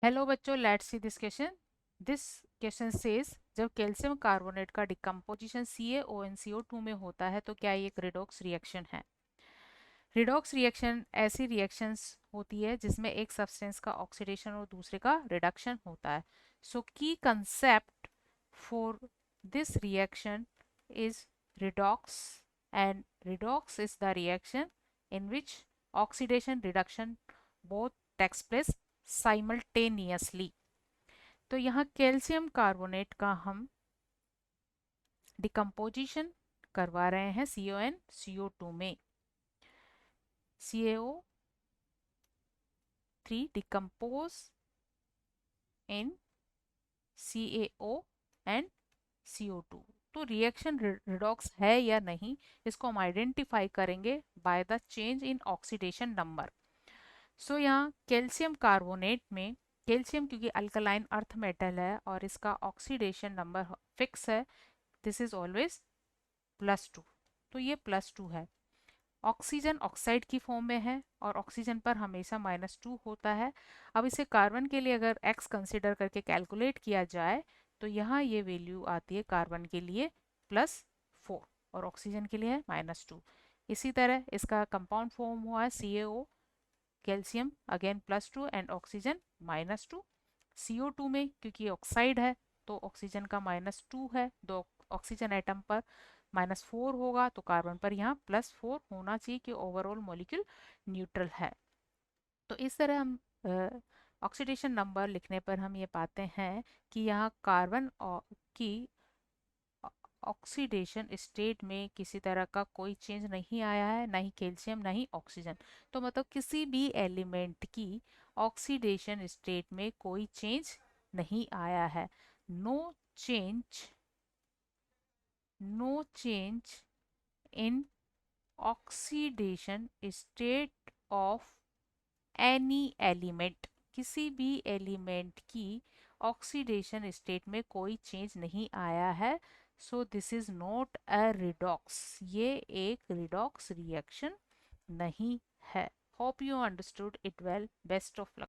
Hello बच्चों, let's see this question. This question says जब calcium carbonate का decomposition CaONCO2 में होता है तो क्या ये एक रिडॉक्स रिएक्शन है। रिडॉक्स रिएक्शन ऐसी रिएक्शंस होती है जिसमें एक सब्सटेंस का ऑक्सीडेशन और दूसरे का रिडक्शन होता है। सो की concept for this reaction is redox, and redox is the reaction in which oxidation reduction both takes place simultaneously। तो यहाँ कैल्शियम कार्बोनेट का हम डिकम्पोजिशन करवा रहे हैं CONCO2 में। CaO3 decompose in CaO and CO2। तो रिएक्शन रिडॉक्स है या नहीं, इसको हम आइडेंटिफाई करेंगे by the change in oxidation number. So यहाँ कैल्शियम कार्बोनेट में कैल्शियम क्योंकि अल्कलाइन अर्थ मेटल है और इसका ऑक्सीडेशन नंबर फिक्स है, दिस इज ऑलवेज +2। तो ये +2 है। ऑक्सीजन ऑक्साइड की फॉर्म में है और ऑक्सीजन पर हमेशा -2 होता है। अब इसे कार्बन के लिए अगर x कंसिडर करके कैलकुलेट किया जाए तो यहाँ ये वैल्यू आती है कार्बन के लिए +4 और ऑक्सीजन के लिए है -2। इसी तरह इसका कंपाउंड फॉर्म हुआ है CaO, calcium again +2 and oxygen -2। CO2 में क्योंकि ऑक्साइड है तो ऑक्सीजन का -2 है, दो ऑक्सीजन एटम पर -4 होगा तो कार्बन पर यहाँ +4 होना चाहिए कि ओवरऑल मॉलिक्यूल न्यूट्रल है। तो इस तरह हम ऑक्सीडेशन नंबर लिखने पर हम ये पाते हैं कि यहाँ कार्बन की ऑक्सीडेशन स्टेट में किसी तरह का कोई चेंज नहीं आया है, ना ही कैल्शियम ना ही ऑक्सीजन। तो मतलब किसी भी एलिमेंट की ऑक्सीडेशन स्टेट में कोई चेंज नहीं आया है। No change, no change in oxidation state of any element. किसी भी एलिमेंट की ऑक्सीडेशन स्टेट में कोई चेंज नहीं आया है। So this is not a redox, ये एक रिडॉक्स रिएक्शन नहीं है। Hope you understood it well. Best of luck.